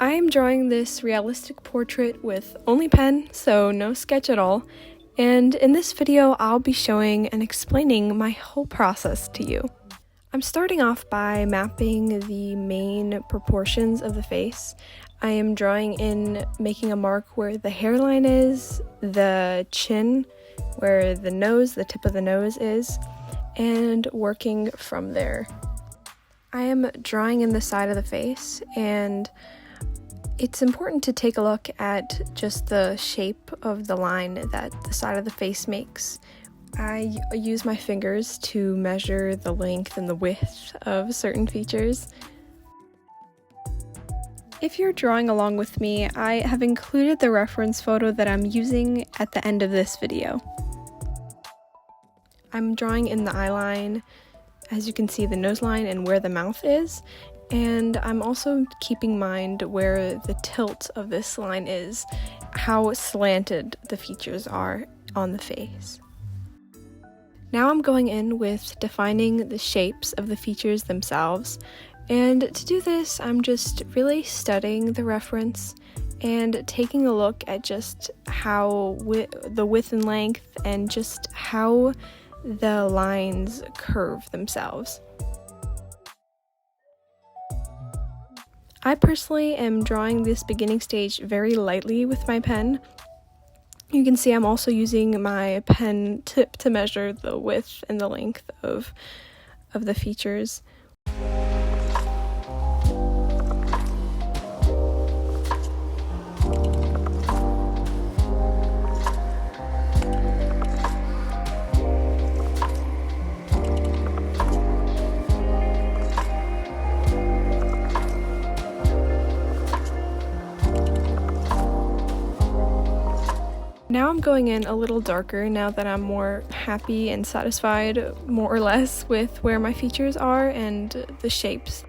I am drawing this realistic portrait with only pen, so no sketch at all, and in this video I'll be showing and explaining my whole process to you. I'm starting off by mapping the main proportions of the face. I am drawing in, making a mark where the hairline is, the chin, where the nose, the tip of the nose is, and working from there. I am drawing in the side of the face, and it's important to take a look at just the shape of the line that the side of the face makes. I use my fingers to measure the length and the width of certain features. If you're drawing along with me, I have included the reference photo that I'm using at the end of this video. I'm drawing in the eye line, as you can see the nose line and where the mouth is, and I'm also keeping in mind where the tilt of this line is, how slanted the features are on the face. Now I'm going in with defining the shapes of the features themselves, and to do this I'm just really studying the reference and taking a look at just how the width and length and just how the lines curve themselves. I personally am drawing this beginning stage very lightly with my pen. You can see I'm also using my pen tip to measure the width and the length of the features. Now I'm going in a little darker now that I'm more happy and satisfied, more or less, with where my features are and the shapes.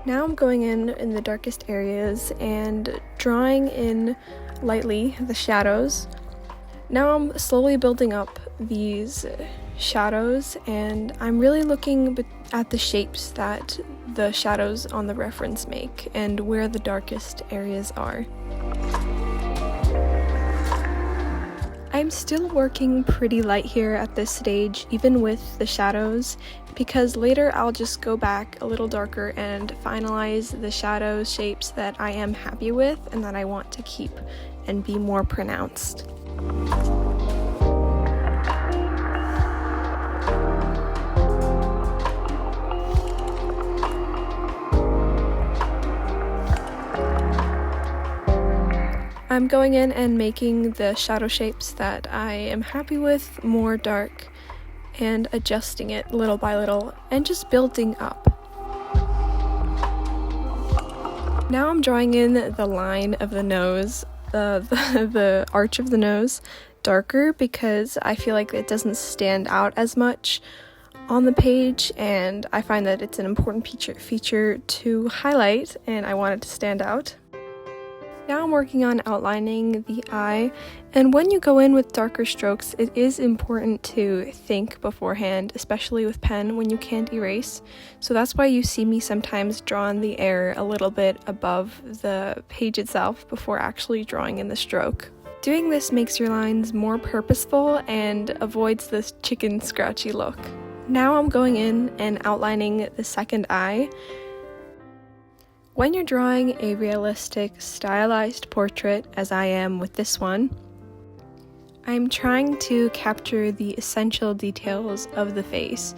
Now I'm going in the darkest areas and drawing in lightly the shadows. Now I'm slowly building up these shadows, and I'm really looking at the shapes that the shadows on the reference make and where the darkest areas are. I'm still working pretty light here at this stage, even with the shadows, because later I'll just go back a little darker and finalize the shadow shapes that I am happy with and that I want to keep and be more pronounced. I'm going in and making the shadow shapes that I am happy with more dark and adjusting it little by little and just building up. Now I'm drawing in the line of the nose, the arch of the nose, darker because I feel like it doesn't stand out as much on the page, and I find that it's an important feature to highlight, and I want it to stand out. Now I'm working on outlining the eye, and when you go in with darker strokes, it is important to think beforehand, especially with pen when you can't erase. So that's why you see me sometimes draw in the air a little bit above the page itself before actually drawing in the stroke. Doing this makes your lines more purposeful and avoids this chicken scratchy look. Now I'm going in and outlining the second eye. When you're drawing a realistic, stylized portrait, as I am with this one, I'm trying to capture the essential details of the face,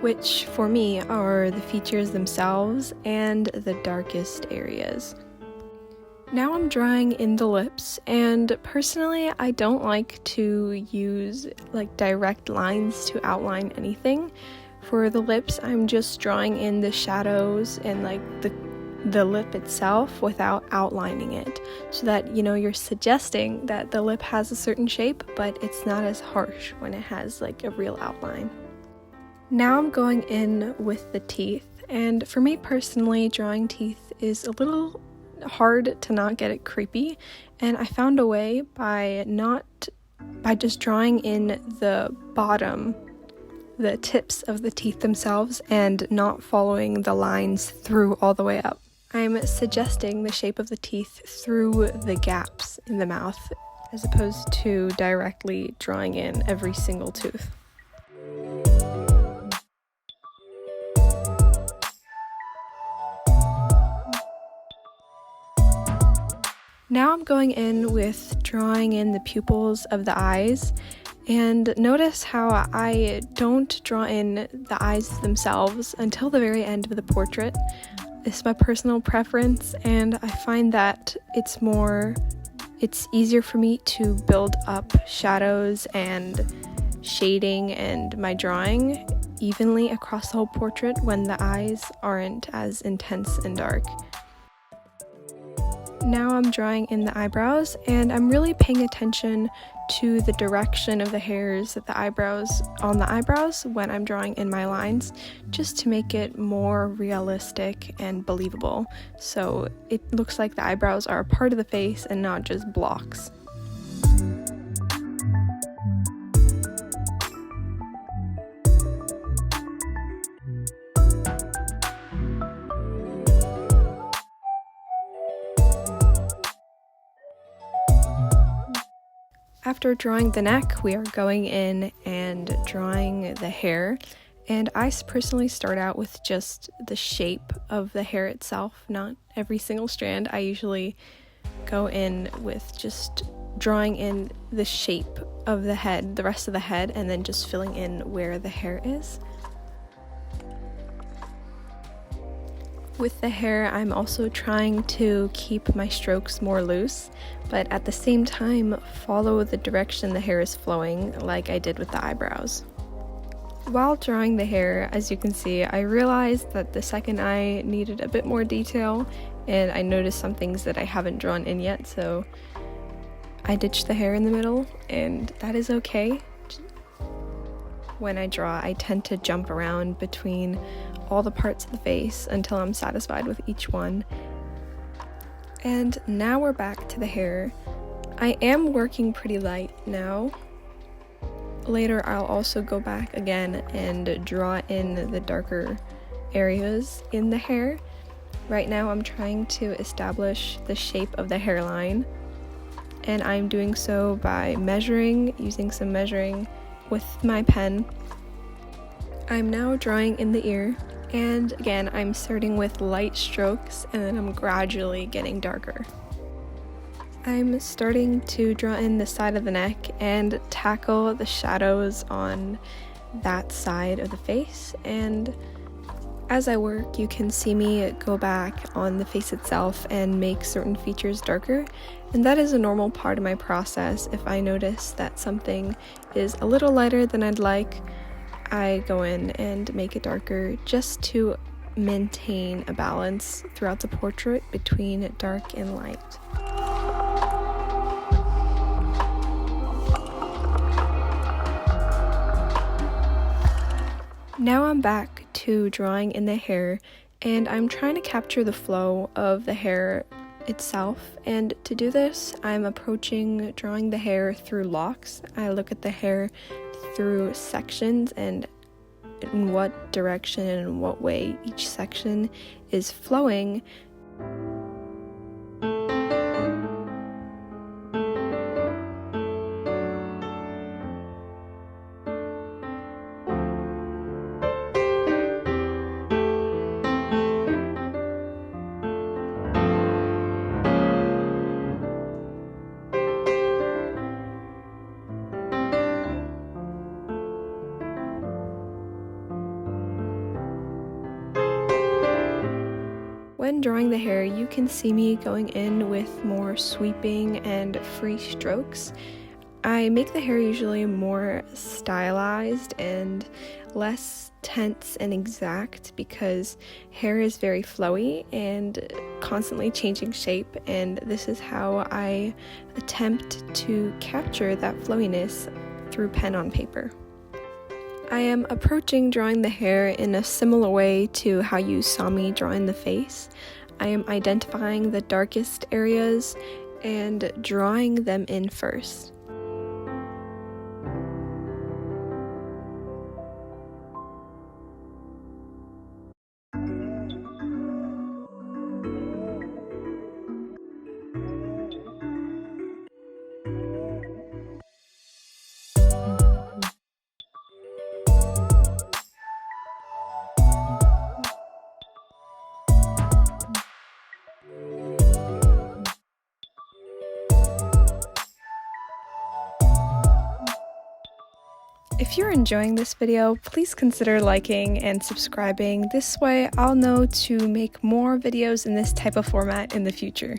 which for me are the features themselves and the darkest areas. Now I'm drawing in the lips, and personally I don't like to use direct lines to outline anything. For the lips, I'm just drawing in the shadows and the lip itself without outlining it, so that you're suggesting that the lip has a certain shape, but it's not as harsh when it has a real outline. Now I'm going in with the teeth, And for me personally, drawing teeth is a little hard to not get it creepy, and I found a way by just drawing in the bottom, the tips of the teeth themselves, and not following the lines through all the way up. I'm suggesting the shape of the teeth through the gaps in the mouth, as opposed to directly drawing in every single tooth. Now I'm going in with drawing in the pupils of the eyes, and notice how I don't draw in the eyes themselves until the very end of the portrait. It's my personal preference, and I find that it's easier for me to build up shadows and shading and my drawing evenly across the whole portrait when the eyes aren't as intense and dark. Now I'm drawing in the eyebrows, and I'm really paying attention to the direction of the hairs on the eyebrows when I'm drawing in my lines, just to make it more realistic and believable, so it looks like the eyebrows are a part of the face and not just blocks. After drawing the neck, we are going in and drawing the hair, and I personally start out with just the shape of the hair itself, not every single strand. I usually go in with just drawing in the shape of the head, the rest of the head, and then just filling in where the hair is. With the hair, I'm also trying to keep my strokes more loose, but at the same time follow the direction the hair is flowing, like I did with the eyebrows. While drawing the hair, as you can see, I realized that the second eye needed a bit more detail, and I noticed some things that I haven't drawn in yet, so I ditched the hair in the middle, and that is okay. When I draw, I tend to jump around between all the parts of the face until I'm satisfied with each one. And now we're back to the hair. I am working pretty light now. Later I'll also go back again and draw in the darker areas in the hair. Right now I'm trying to establish the shape of the hairline, and I'm doing so by using some measuring with my pen. I'm now drawing in the ear, and again I'm starting with light strokes and then I'm gradually getting darker. I'm starting to draw in the side of the neck and tackle the shadows on that side of the face, and as I work you can see me go back on the face itself and make certain features darker, and that is a normal part of my process. If I notice that something is a little lighter than I'd like, I go in and make it darker just to maintain a balance throughout the portrait between dark and light. Now I'm back to drawing in the hair, and I'm trying to capture the flow of the hair itself, and to do this I'm approaching drawing the hair through locks. I look at the hair through sections and in what direction and in what way each section is flowing. When drawing the hair, you can see me going in with more sweeping and free strokes. I make the hair usually more stylized and less tense and exact because hair is very flowy and constantly changing shape, and this is how I attempt to capture that flowiness through pen on paper. I am approaching drawing the hair in a similar way to how you saw me drawing the face. I am identifying the darkest areas and drawing them in first. If you're enjoying this video, please consider liking and subscribing. This way I'll know to make more videos in this type of format in the future.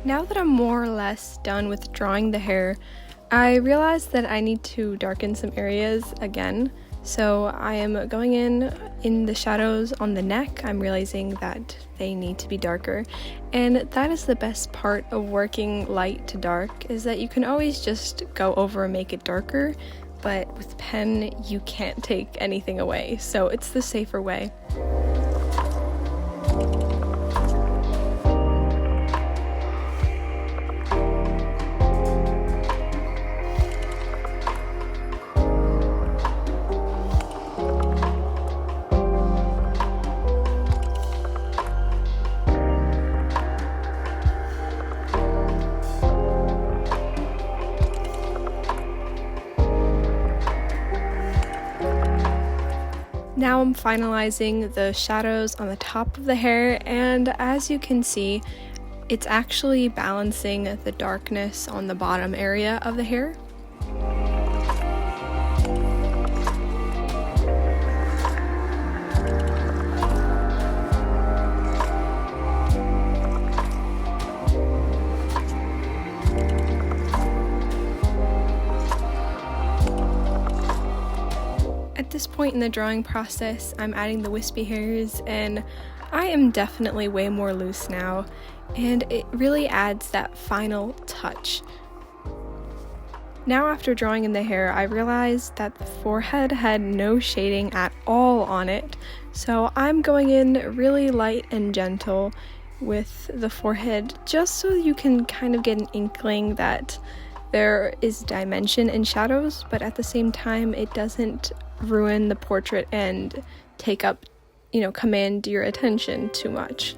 Now that I'm more or less done with drawing the hair, I realized that I need to darken some areas again. So I am going in the shadows on the neck. I'm realizing that they need to be darker. And that is the best part of working light to dark, is that you can always just go over and make it darker, but with pen you can't take anything away. So it's the safer way. Now I'm finalizing the shadows on the top of the hair, and as you can see, it's actually balancing the darkness on the bottom area of the hair. At this point in the drawing process, I'm adding the wispy hairs, and I am definitely way more loose now, and it really adds that final touch. Now after drawing in the hair, I realized that the forehead had no shading at all on it, so I'm going in really light and gentle with the forehead just so you can kind of get an inkling that there is dimension in shadows, but at the same time it doesn't ruin the portrait and take up, command your attention too much.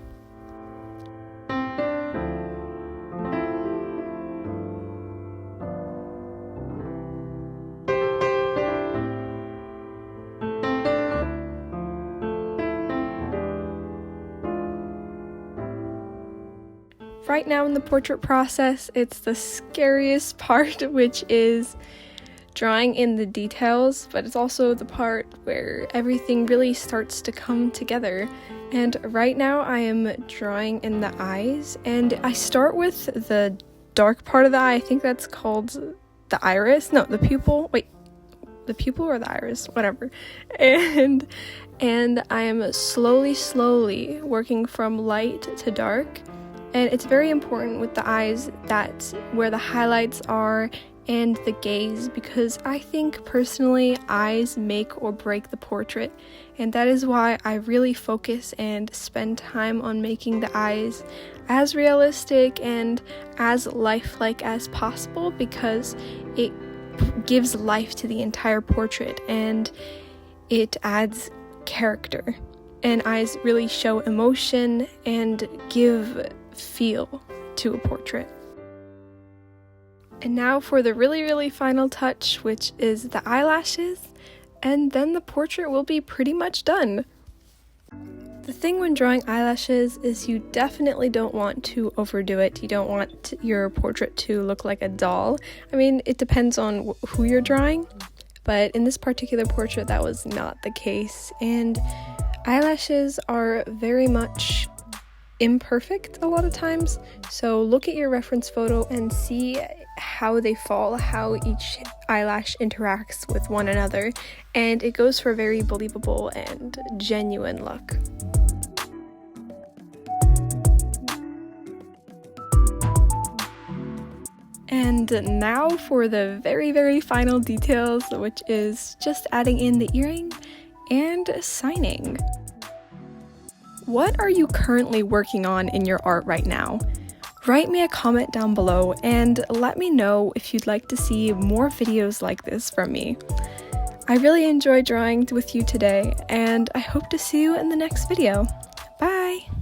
Right now in the portrait process, it's the scariest part, which is drawing in the details, but it's also the part where everything really starts to come together. And right now I am drawing in the eyes, and I start with the dark part of the eye. I think that's called the iris. No, the pupil. Wait, the pupil or the iris, whatever. And I am slowly working from light to dark. And it's very important with the eyes that where the highlights are and the gaze, because I think personally eyes make or break the portrait, and that is why I really focus and spend time on making the eyes as realistic and as lifelike as possible, because it gives life to the entire portrait and it adds character, and eyes really show emotion and give feel to a portrait. And now for the really final touch, which is the eyelashes, and then the portrait will be pretty much done. The thing when drawing eyelashes is you definitely don't want to overdo it. You don't want your portrait to look like a doll. I mean, it depends on who you're drawing, but in this particular portrait that was not the case, and eyelashes are very much imperfect a lot of times, so look at your reference photo and see how they fall, how each eyelash interacts with one another, and it goes for a very believable and genuine look. And now for the very final details, which is just adding in the earring and signing. What are you currently working on in your art right now? Write me a comment down below and let me know if you'd like to see more videos like this from me. I really enjoyed drawing with you today, and I hope to see you in the next video. Bye!